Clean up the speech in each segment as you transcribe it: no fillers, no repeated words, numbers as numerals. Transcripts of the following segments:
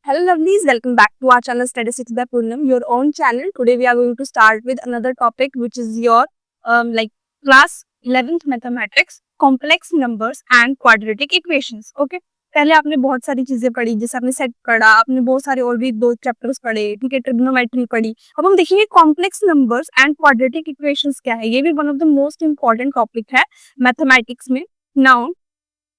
Hello lovelies, welcome back to our channel Statistics by Purnam, your own channel. Today we are going to start with another topic which is your like class 11th mathematics, complex numbers and quadratic equations. Okay, पहले आपने बहुत सारी चीजें पढ़ी, जैसे आपने set पढ़ा, आपने बहुत सारे और भी 2 चैप्टर्स पढ़े, ठीक है, ट्रिग्नोमेट्री पढ़ी. अब हम देखेंगे complex numbers and quadratic equations क्या है. ये भी one of the most important topic है मैथमेटिक्स में. Now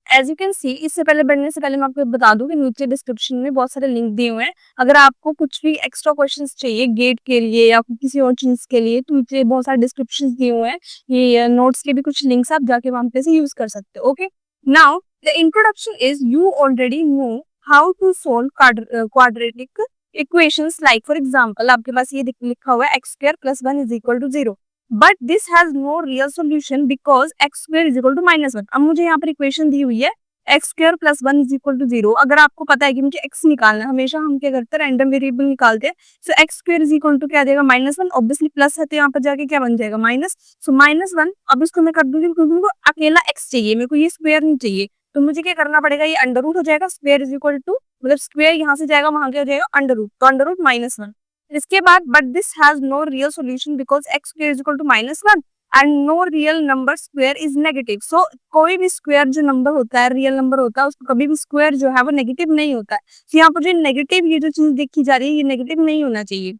as you can see, इससे पहले बढ़ने से पहले मैं आपको बता दूं कि नीचे डिस्क्रिप्शन में बहुत सारे लिंक दिए हुए हैं. अगर आपको कुछ भी एक्स्ट्रा क्वेश्चंस चाहिए गेट के लिए या किसी और चीज के लिए, तो नीचे बहुत सारे डिस्क्रिप्शन दिए हुए हैं. ये नोट्स के भी कुछ लिंक्स आप जाके वहां पे से यूज कर सकते हो. Okay, now the introduction is you already know how to solve quadratic equations. Like for example, आपके पास ये लिखा हुआ है x square plus 1 is equal to 0. But this has no real solution because x square is equal to -1. अब मुझे यहाँ पर इक्वेशन दी हुई है x square plus 1 is equal to 0. अगर आपको पता है कि मुझे एक्स निकालना है, हमेशा हम क्या करते हैं, रैंडम वेरिएबल निकालते हैं. So x square is equal to क्या देगा, -1. ऑब्वियसली प्लस है तो यहाँ पर जाके क्या बन जाएगा, माइनस. सो -1. अब इसको मैं कर दूंगी क्योंकि मुझे अकेला एक्स चाहिए, मेरे को ये स्क्वायर नहीं चाहिए. तो मुझे क्या करना पड़ेगा, ये अंडर रूट हो जाएगा. स्क्वायर इज इक्वल टू मतलब स्क्वायर यहाँ से जाएगा, वहां क्या हो जाएगा, अंडर रूट. तो अंडर रूट -1. इसके बाद but this has no real solution because x square is equal to -1 and no real number square is negative. So कोई भी स्क्वायर जो नंबर होता है, रियल नंबर होता है, उसको कभी भी स्क्वायर जो है वो नेगेटिव नहीं होता है. तो यहाँ पर जो नेगेटिव ये जो चीज देखी जा रही है, ये नेगेटिव नहीं होना चाहिए.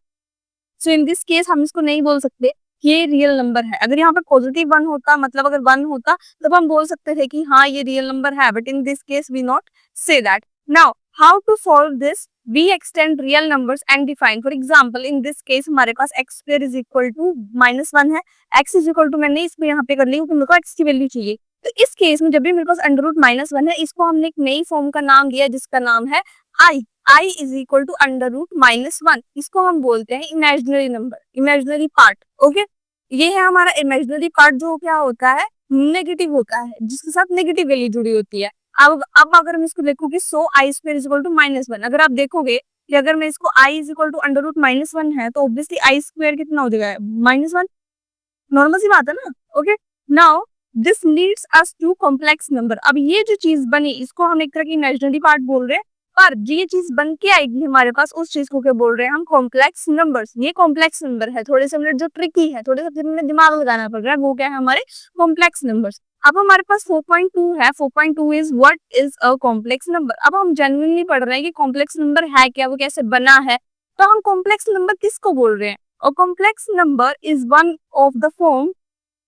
सो इन दिस केस हम इसको नहीं बोल सकते कि ये रियल नंबर है. अगर यहाँ पर पॉजिटिव 1 होता, मतलब अगर 1 होता, तब हम बोल सकते थे कि हाँ ये रियल नंबर है. But in this case we not say that. Now how to solve this, we extend real numbers and define. For example, in this case हमारे पास x square is equal to -1 है. x is equal to मैंने इसको यहाँ पे कर ली क्योंकि मेरे को x की वैल्यू चाहिए. तो इस केस में जब भी मेरे पास अंडर रूट -1 है, इसको हमने एक नई फॉर्म का नाम दिया जिसका नाम है i is equal to under root -1. इसको हम बोलते हैं imaginary number, imaginary part. Okay, ये है हमारा इमेजिनरी पार्ट जो क्या होता है, नेगेटिव होता है, जिसके साथ नेगेटिव वैल्यू जुड़ी होती है. अब अगर मैं इसको देखूंगी, so I square is equal to -1. अगर आप देखोगे कि अगर मैं इसको i is equal to under root -1 है, तो ऑब्वियसली आई स्क्वायर कितना हो जाएगा, -1. नॉर्मल सी बात है ना. Okay, now this leads us to complex number. अब ये जो चीज बनी, इसको हम एक तरह की इमेजिनरी पार्ट बोल रहे हैं, पर ये चीज बन के आएगी हमारे पास, उस चीज को क्या बोल रहे हैं हम, कॉम्प्लेक्स नंबर्स. ये कॉम्प्लेक्स नंबर है, थोड़े से मिनट जो ट्रिकी है, थोड़े से दिमाग लगाना पड़ रहा है, वो क्या है हमारे कॉम्प्लेक्स नंबर्स. अब हमारे पास 4.2 है. 4.2 is what is a complex number. अब हम जेन्युइनली पढ़ रहे हैं कि कॉम्प्लेक्स नंबर है क्या, वो कैसे बना है. तो हम कॉम्प्लेक्स नंबर किसको बोल रहे हैं, और complex number is one of the form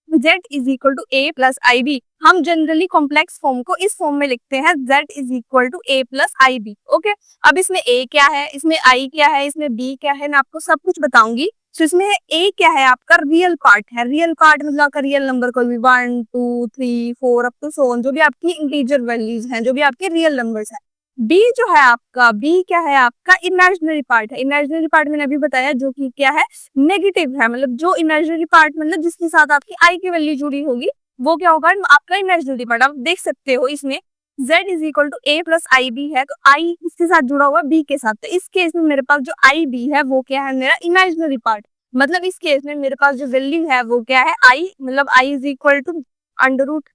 z is equal to a plus I B. हम जनरली कॉम्प्लेक्स फॉर्म को इस फॉर्म में लिखते हैं, z is equal to a plus I B. Okay, अब इसमें a क्या है, इसमें i क्या है, इसमें b क्या है, मैं आपको सब कुछ बताऊंगी. तो इसमें a क्या है, आपका रियल पार्ट है. रियल पार्ट मतलब आपका रियल नंबर कोई भी 1 2 3 4 अप टू सो ऑन, जो भी आपकी इंटीजर वैल्यूज हैं, जो भी आपके रियल नंबर्स हैं. b जो है आपका, b क्या है आपका, इमेजिनरी पार्ट है. इमेजिनरी पार्ट मैंने अभी बताया जो कि क्या है, नेगेटिव है. मतलब जो इमेजिनरी पार्ट मतलब जिसके साथ आपकी i की वैल्यू जुड़ी होगी, वो क्या होगा आपका इमेजिनरी पार्ट. आप देख सकते हो इसमें z is equal to a plus I B है, तो i किसके साथ जुड़ा हुआ है, b के साथ. तो इस केस में मेरे पास जो आई बी है वो क्या है, मेरा इमेजिनरी पार्ट. मतलब इस केस में मेरे पास जो वैल्यू है वो क्या है, i, मतलब i is equal to under root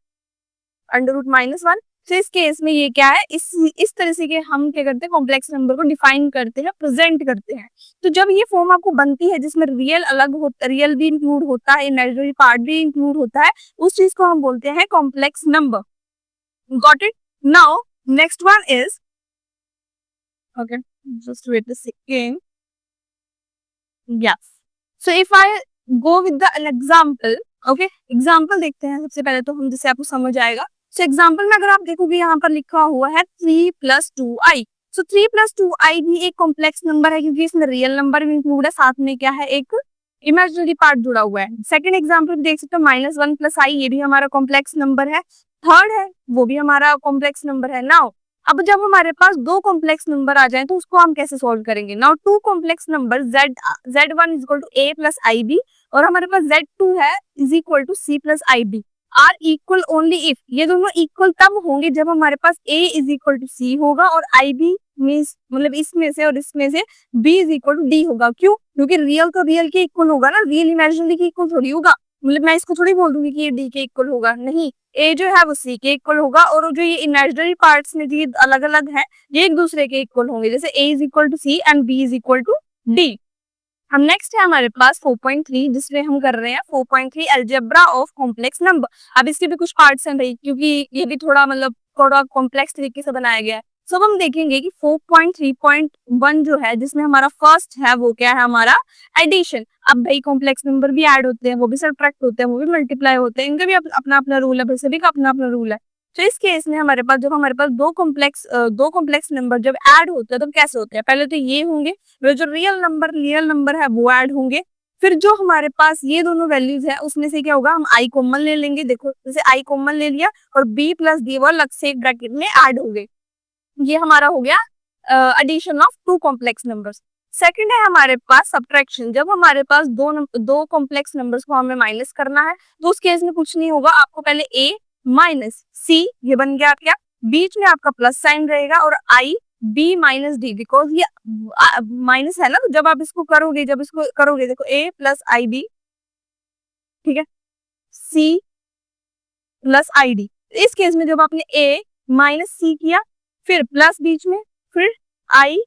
-1. तो इस केस में ये क्या है, इस तरह से के हम क्या करते हैं, कॉम्प्लेक्स नंबर को डिफाइन करते हैं, प्रेजेंट करते हैं. तो जब ये फॉर्म आपको बनती है जिसमें रियल अलग होता, रियल भी इंक्लूड होता है, इमेजिनरी पार्ट भी इंक्लूड होता है, उस चीज को हम बोलते हैं complex number. Got it. Now next one is, okay just wait a second. Yes, so if I go with the example. Okay, example देखते हैं सबसे पहले, तो हम जिससे आपको समझ आएगा. सो एग्जाम्पल में अगर आप देखोगे यहाँ पर लिखा हुआ है 3 + 2i. सो 3 + 2i भी एक कॉम्प्लेक्स नंबर है क्योंकि इसमें रियल नंबर भी इंक्लूड है, साथ में क्या है, एक इमेजिनरी पार्ट जुड़ा हुआ है. सेकंड एग्जाम्पल देख सकते हो, -1 + i, ये भी हमारा कॉम्प्लेक्स नंबर है. थर्ड है, वो भी हमारा कॉम्प्लेक्स नंबर है. नाउ अब जब हमारे पास 2 कॉम्प्लेक्स नंबर आ जाए तो उसको हम कैसे सोल्व करेंगे. Now 2 complex number z1 is equal to a plus I B, और हमारे पास z2 है is equal to c plus I B are equal only if. ये दोनों इक्वल तब होंगे जब हमारे पास a is equal to c होगा और आई बी मीन्स मतलब इसमें से और इसमें से b is equal to d होगा. क्यों, क्योंकि रियल तो रियल के इक्वल होगा ना, रियल इमेजिनरी के इक्वल थोड़ी होगा. मतलब मैं इसको थोड़ी बोल दूंगी कि ये डी के इक्वल होगा, नहीं, ए जो है वो सी के इक्वल होगा, और जो ये इमेजिनरी पार्ट्स में जो ये अलग अलग है ये एक दूसरे के इक्वल होंगे, जैसे A is equal to C and B is equal to D. हम नेक्स्ट है हमारे पास 4.3, जिसमें हम कर रहे हैं 4.3 अलजेब्रा ऑफ कॉम्प्लेक्स नंबर। अब इसके भी कुछ पार्ट्स हैं भाई, क्योंकि ये भी थोड़ा कॉम्प्लेक्स तरीके से बनाया गया है। सब हम देखेंगे कि 4.3.1 जो है, जिसमें हमारा फर्स्ट है वो क्या है, हमारा एडिशन। अब भाई कॉम्प्लेक्स नंबर भी ऐड होते हैं, वो भी सब्ट्रैक्ट होते हैं, वो भी मल्टीप्लाई होते हैं, इनका भी अपना अपना रूल है, फिर सभी का अपना अपना रूल है। तो इस केस में हमारे पास दो कॉम्प्लेक्स नंबर जब ऐड होते हैं तो कैसे होते हैं, पहले तो ये होंगे, जो रियल नंबर है वो ऐड होंगे, फिर जो हमारे पास ये दोनों वैल्यूज है उसमें से क्या होगा, हम आई कॉमन ले लेंगे। देखो जैसे आई कॉमन ले लिया और बी प्लस डी वो अलग से एक ब्रैकेट में ऐड हो गए, ये हमारा हो गया addition of two complex numbers. Second है हमारे पास सब्ट्रैक्शन, जब हमारे पास दो कॉम्प्लेक्स नंबर्स को हमें माइनस करना है तो उस केस में कुछ नहीं होगा, आपको पहले ए माइनस सी, ये बन गया क्या, बीच में आपका प्लस साइन रहेगा, और आई बी माइनस डी, बिकॉज ये माइनस है ना, तो जब इसको करोगे देखो ए प्लस आई बी, ठीक है, सी प्लस आई डी। इस केस में जब आपने ए माइनस सी किया, फिर प्लस बीच में, फिर आई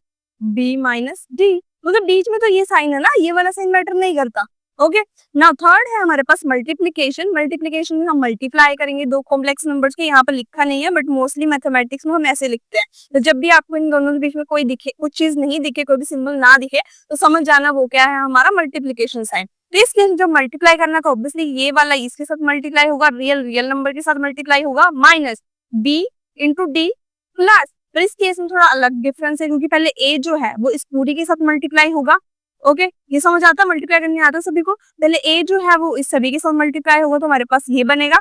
बी माइनस डी, मतलब बीच में तो ये साइन है ना, ये वाला साइन मैटर नहीं करता। ओके, नाउ थर्ड है हमारे पास मल्टीप्लिकेशन। मल्टीप्लिकेशन में हम मल्टीप्लाई करेंगे दो कॉम्प्लेक्स नंबर्स के, यहाँ पर लिखा नहीं है बट मोस्टली मैथमेटिक्स में हम ऐसे लिखते हैं। तो जब भी आपको इन दोनों के बीच में कोई दिखे, कुछ चीज नहीं दिखे, कोई भी सिंबल ना दिखे, तो समझ जाना वो क्या है, हमारा मल्टीप्लिकेशन साइन। तो इस केस में जब मल्टीप्लाई करना तो ऑब्वियसली ये वाला इसके साथ मल्टीप्लाई होगा, रियल नंबर के साथ मल्टीप्लाई होगा, minus B into D plus, पर इस केस में थोड़ा अलग डिफरेंस है, क्योंकि पहले ए जो है वो इस पूरी के साथ मल्टीप्लाई होगा। ओके, ये समझ आता है, मल्टीप्लाई करने आता है सभी को, पहले ए जो है वो इस सभी के साथ मल्टीप्लाई होगा, तो हमारे पास ये बनेगा,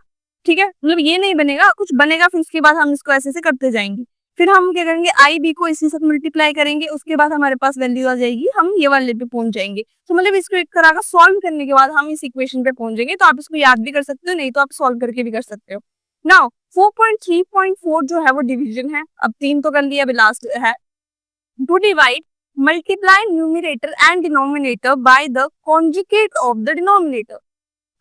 ठीक है, मतलब ये नहीं बनेगा, कुछ बनेगा, फिर उसके बाद हम इसको ऐसे करते जाएंगे, फिर हम क्या करेंगे, आई बी को इसी साथ मल्टीप्लाई करेंगे, उसके बाद हमारे पास वैल्यू आ जाएगी, हम ये वाले पे पहुंच जाएंगे। तो मतलब इसको एक तरह का सॉल्व करने के बाद हम इस इक्वेशन पे पहुंच जाएंगे। तो आप इसको याद भी कर सकते हो, नहीं तो आप सॉल्व करके भी कर सकते हो। नाउ 4.3.4 जो है वो डिवीजन है, अब 3 तो कर लिया, अभी लास्ट है to divide multiply numerator and denominator by the conjugate of the denominator.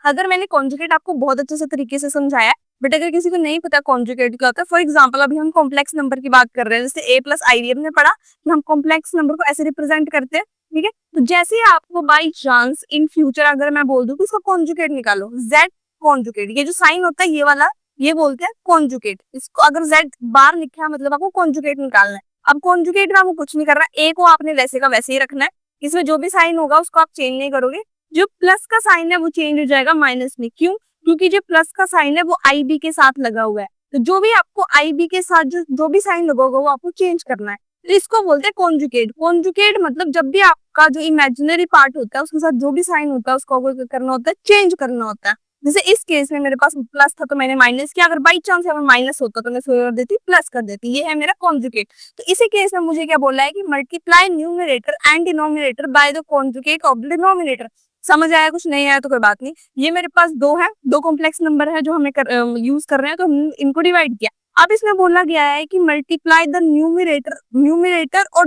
अगर मैंने कॉन्जुगेट आपको बहुत अच्छे से तरीके से समझाया, बट अगर किसी को नहीं पता कॉन्जुगेट क्या होता है, फॉर एग्जांपल अभी हम कॉम्प्लेक्स नंबर की बात कर रहे हैं, जैसे a प्लस आई डी हमने पढ़ा कि हम कॉम्प्लेक्स नंबर को ऐसे रिप्रेजेंट करते हैं, ठीक है। तो जैसे ही आपको बाई चांस इन फ्यूचर अगर मैं बोल दूं कि इसका कॉन्जुगेट निकालो, z कॉन्जुगेट, ये जो साइन होता है ये वाला, ये बोलते हैं कॉन्जुगेट। इसको अगर z बार लिखा है मतलब आपको कॉन्जुगेट निकालना है। अब कॉन्जुगेट में आपको कुछ नहीं करना, ए को आपने वैसे का वैसे ही रखना है, इसमें जो भी साइन होगा उसको आप चेंज नहीं करोगे, जो प्लस का साइन है वो चेंज हो जाएगा माइनस में। क्यों? क्योंकि जो प्लस का साइन है वो आई बी के साथ लगा हुआ है, तो जो भी आपको आई बी के साथ जो भी साइन लगा होगा वो आपको चेंज करना है। तो इसको बोलते हैं कॉन्जुगेट। कॉन्जुगेट मतलब जब भी आपका जो इमेजिनरी पार्ट होता है उसके साथ जो भी साइन होता है उसको करना होता है, चेंज करना होता है। जैसे इस केस में मेरे पास प्लस था तो मैंने माइनस किया, अगर बाई चांस माइनस होता तो मैं कर देती प्लस कर देती, ये है मेरा कॉन्जुगेट। तो इसी केस में मुझे क्या बोला है कि multiply numerator and denominator by the conjugate of the denominator. समझ आया? कुछ नहीं आया तो कोई बात नहीं। ये मेरे पास दो कॉम्प्लेक्स नंबर है जो हमें यूज कर रहे हैं, तो हम इनको डिवाइड किया। अब इसमें बोला गया है कि मल्टीप्लाई द न्यूमरेटर और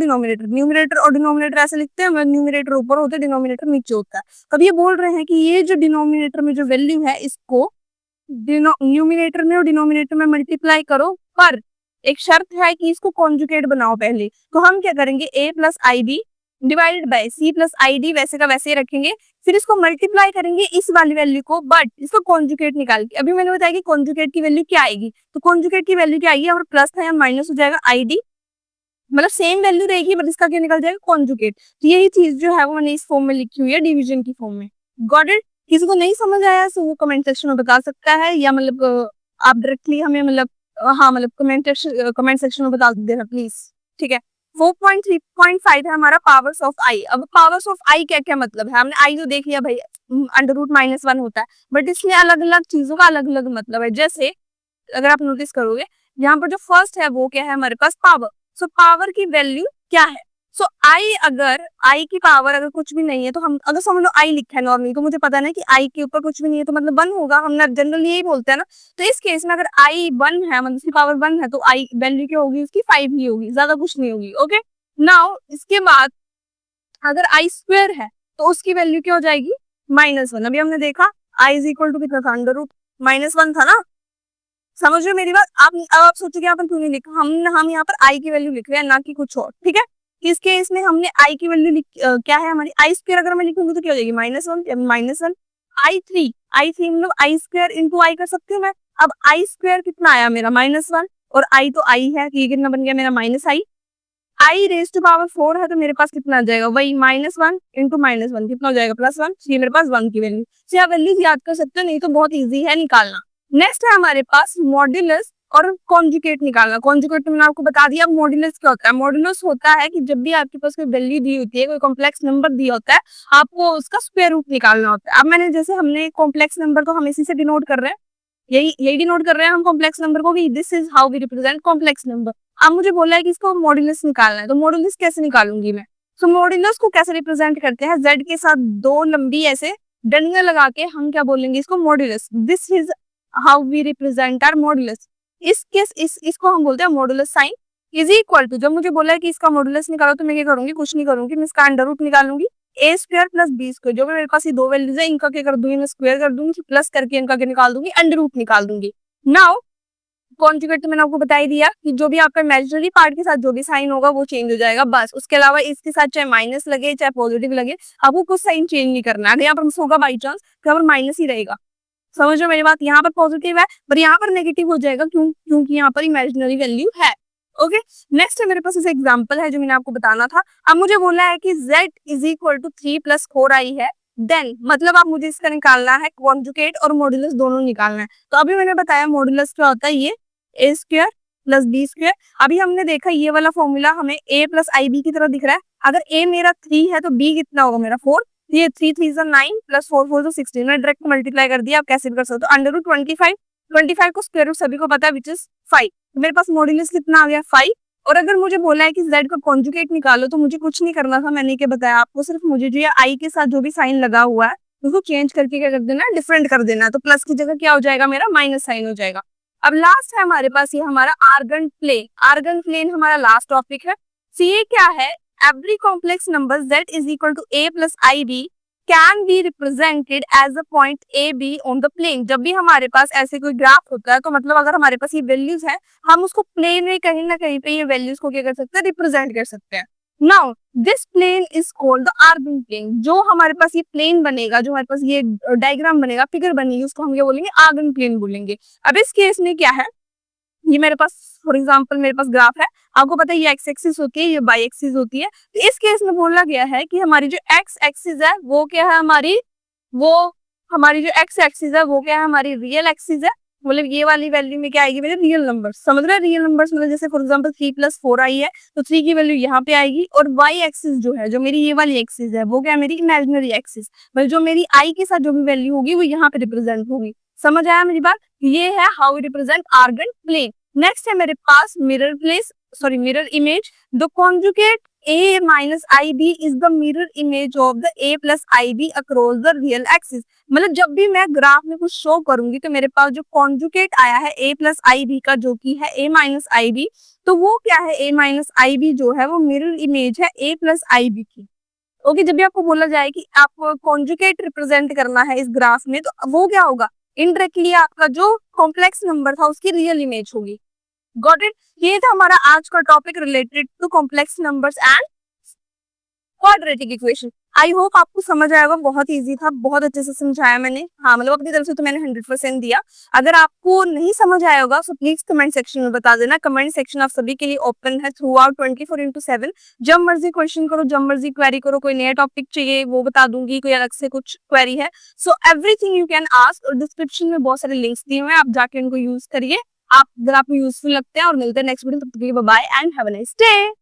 डिनोमिनेटर ऐसे लिखते हैं, न्यूमरेटर ऊपर होता है, डिनोमिनेटर नीचे होता है। अब ये बोल रहे हैं कि ये जो डिनोमिनेटर में जो वैल्यू है इसको न्यूमरेटर में और डिनोमिनेटर में मल्टीप्लाई करो, पर एक शर्त है कि इसको कॉन्जुगेट बनाओ पहले। तो हम क्या करेंगे, a plus I B divided by c plus I D, वैसे का वैसे ही रखेंगे, फिर इसको मल्टीप्लाई करेंगे इस वाली वैल्यू को, बट इसको कॉन्जुगेट निकाल के। अभी मैंने बताया कि कॉन्जुगेट की वैल्यू क्या आएगी, तो कॉन्जुगेट की वैल्यू क्या आएगी, और प्लस था या माइनस हो जाएगा आई डी, मतलब सेम वैल्यू रहेगी बट इसका क्या निकल जाएगा, कॉन्जुगेट। तो यही चीज जो है वो मैंने इस फॉर्म में लिखी हुई है, डिवीजन की फॉर्म में। Got it? किसी को नहीं समझ आया तो वो कमेंट सेक्शन में बता सकता है, या मतलब आप डायरेक्टली हमें मतलब कमेंट सेक्शन में बता देना प्लीज, ठीक है। 4.3.5 है हमारा पावर्स ऑफ आई। अब पावर्स ऑफ आई क्या क्या मतलब है, हमने आई तो देख लिया भाई, अंडर रूट -1 होता है, बट इसमें अलग अलग चीजों का अलग अलग मतलब है। जैसे अगर आप नोटिस करोगे यहाँ पर जो फर्स्ट है वो क्या है हमारे पास, पावर। सो पावर की वैल्यू क्या है, सो आई, अगर आई की पावर अगर कुछ भी नहीं है तो हम अगर समझ लो आई लिखा है नॉर्मली, तो मुझे पता है ना कि आई के ऊपर कुछ भी नहीं है तो मतलब 1 होगा, हम जनरली यही बोलते हैं ना। तो इस केस में अगर आई 1 है, मतलब उसकी पावर 1 है, तो आई वैल्यू क्या होगी उसकी, 5 ही होगी, ज्यादा कुछ नहीं होगी। ओके, नाउ इसके बाद अगर आई स्क्वायर है तो उसकी वैल्यू क्या हो जाएगी, -1। अभी हमने देखा आई इज इक्वल टू कितना था, अंडर रूट -1 था ना। समझ रहे हो मेरी बात। आप सोचो कि यहाँ पर क्यों नहीं लिखा, हम यहाँ पर आई की वैल्यू लिख रहे हैं, ना कि कुछ और, ठीक है। इस केस में हमने आई की वैल्यू क्या है हमारी, आई स्क्वायर अगर मैं लिखूंगी तो क्या हो जाएगी, -1 आई थ्री मतलब आई स्क्वायर इंटू आई कर सकती हूँ मैं। अब आई स्क्वायर कितना आया मेरा, -1, और आई तो आई है, ये कितना बन गया मेरा, आई रेज टू पावर 4 है, तो मेरे पास कितना आ जाएगा, वही -1 इंटू -1 कितना हो जाएगा, +1। ये मेरे पास 1 की वैल्यू से आप वैल्यूज याद कर सकते हो, नहीं तो बहुत ईजी है निकालना। नेक्स्ट है हमारे पास मॉड्यूलस और कॉन्जुगेट निकालना। कॉन्जुगेट तो मैंने आपको बता दिया। मॉड्यूलस क्या होता है, मॉड्यूलस होता है कि जब भी आपके पास कोई वैल्यू दी होती है, कोई कॉम्प्लेक्स नंबर दिया होता है, आपको उसका स्क्वायर रूट निकालना होता है। अब मैंने जैसे हमने कॉम्प्लेक्स नंबर को हम इसी से डिनोट कर रहे हैं, यही डिनोट कर रहे हैं हम कॉम्प्लेक्स नंबर को, कि this is how we represent complex number. अब मुझे बोला है कि इसको मॉड्यूलस निकालना है, तो मॉड्यूलस कैसे निकालूंगी मैं। सो मॉड्यूलस को कैसे रिप्रेजेंट करते हैं, z के साथ दो लंबी ऐसे डंडियां लगा के हम क्या बोलेंगे इसको, modulus. This is how we represent our modulus. इसको हम बोलते हैं modulus sign is equal to, जब मुझे बोला है कि इसका मॉड्यूलस निकालो तो मैं क्या करूंगी, कुछ नहीं करूंगी, मैं इसका अंडर रूट निकालूंगी, a square plus b square. जो मेरे पास ये दो वैल्यूज है, इनका क्या कर दूंगी मैं, स्क्वायर कर दूंगी, प्लस करके इनका क्या निकाल दूंगी, अंडर रूट निकाल दूंगी। नाउ कॉन्जुगेट तो मैंने आपको बता ही दिया कि जो भी आपका इमेजिनरी पार्ट के साथ जो भी साइन होगा वो चेंज हो जाएगा, बस। उसके अलावा इसके साथ चाहे माइनस लगे चाहे पॉजिटिव लगे, आपको कुछ साइन चेंज नहीं करना है। अगर यहाँ पर होगा बाई चांस तो यहाँ पर माइनस ही रहेगा, समझो मेरी बात। यहाँ पर पॉजिटिव है पर यहाँ पर नेगेटिव हो जाएगा, क्योंकि यहाँ पर इमेजिनरी वैल्यू है। ओके, नेक्स्ट है मेरे पास ऐसे एग्जांपल है जो मैंने आपको बताना था। अब मुझे बोला है कि z is equal to 3 + 4i है, देन मतलब आप मुझे इसका निकालना है कॉन्जुगेट और मॉड्यूलस दोनों निकालना है। तो अभी मैंने बताया मॉड्यूलस क्या होता है, ये a square plus b square. अभी हमने देखा ये वाला फॉर्मूला हमें a प्लस ib की तरह दिख रहा है। अगर a मेरा 3 है तो b कितना होगा मेरा 4, ये 3 3 9 प्लस 4 4 तो 16, मैं डायरेक्ट मल्टीप्लाई कर दिया। आप कैसे भी कर सकते हो, अंडर रूट 25 को स्क्वायर रूट सभी को पता है विच इज 5, तो मेरे पास मॉड्यूलस कितना आ गया 5। और अगर मुझे बोला है कि z का कॉन्जुगेट निकालो तो मुझे कुछ नहीं करना था, मैंने क्या बताया आपको, सिर्फ मुझे जो ये i के साथ जो भी साइन लगा हुआ है उसको चेंज करके क्या कर देना है, डिफरेंट कर देना है। तो प्लस की जगह क्या हो जाएगा मेरा, माइनस साइन हो जाएगा। अब लास्ट है हमारे पास ये हमारा आर्गन प्लेन। आर्गन प्लेन हमारा लास्ट टॉपिक है। सी क्या है, every complex number z is equal to a plus ib can be represented as a point A B on the plane. जब भी हमारे पास ऐसे कोई ग्राफ होता है तो मतलब अगर हमारे पास ये वैल्यूज है, हम उसको प्लेन में कहीं ना कहीं पे ये वैल्यूज को क्या कर सकते हैं, रिप्रेजेंट कर सकते हैं। Now this plane is called the Argand plane. जो हमारे पास ये प्लेन बनेगा, जो हमारे पास ये डायग्राम बनेगा, फिगर बनेगी, उसको हम क्या बोलेंगे, आर्गन प्लेन बोलेंगे। अब इस केस में क्या है, ये मेरे पास फॉर एग्जांपल मेरे पास ग्राफ है, आपको पता है ये एक्स एक्सिस होती है, ये वाई एक्सिस होती है। तो इस केस में बोला गया है कि हमारी जो एक्स एक्सिस है वो क्या है हमारी जो एक्स एक्सिस है वो क्या है, हमारी रियल एक्सिस है। मतलब ये वाली वैल्यू में क्या आएगी, मेरे रियल नंबर, समझ रहे हैं, रियल नंबर्स मतलब जैसे फॉर एग्जांपल 3 + 4 आई है तो 3 की वैल्यू यहाँ पे आएगी। और वाई एक्सिस जो है, जो मेरी ये वाली एक्सिस है वो क्या है, मेरी इमेजिनरी एक्सिस, मतलब जो मेरी आई के साथ जो भी वैल्यू होगी वो यहाँ पे रिप्रेजेंट होगी। समझ आया मेरी बात, ये है how we represent Argand plane. Next है मेरे पास mirror image. The conjugate a minus ib is the mirror image of the a plus ib across the real axis। मतलब जब भी मैं ग्राफ में कुछ शो करूंगी तो मेरे पास जो कॉन्जुगेट आया है a प्लस ib का, जो कि है a माइनस ib, तो वो क्या है, a माइनस ib जो है वो मिरर इमेज है a प्लस ib की। ओके, जब भी आपको बोला जाए कि आपको कॉन्जुगेट रिप्रेजेंट करना है इस ग्राफ में, तो वो क्या होगा, इनडायरेक्टली आपका जो कॉम्प्लेक्स नंबर था उसकी रियल इमेज होगी। Got it. ये था हमारा आज का topic related to complex numbers and quadratic equation. I hope आपको समझ आएगा, बहुत इजी था, बहुत अच्छे से समझाया मैंने। हाँ मतलब अपनी तरफ से तो मैंने 100% दिया। अगर आपको नहीं समझ आया होगा तो प्लीज कमेंट सेक्शन में बता देना। कमेंट सेक्शन आप सभी के लिए ओपन है थ्रू आउट 24/7। जब मर्जी क्वेश्चन करो, जब मर्जी क्वेरी करो, कोई नया टॉपिक चाहिए वो बता दूंगी, कोई अलग से कुछ क्वेरी है, so everything you can ask. और डिस्क्रिप्शन में बहुत सारे लिंक्स दिए हुए हैं, आप जाके उनको यूज करिए, आप अगर आपको यूजफुल लगते हैं। और मिलते हैं नेक्स्ट वीडियो, तब तक के लिए bye bye and have a nice day.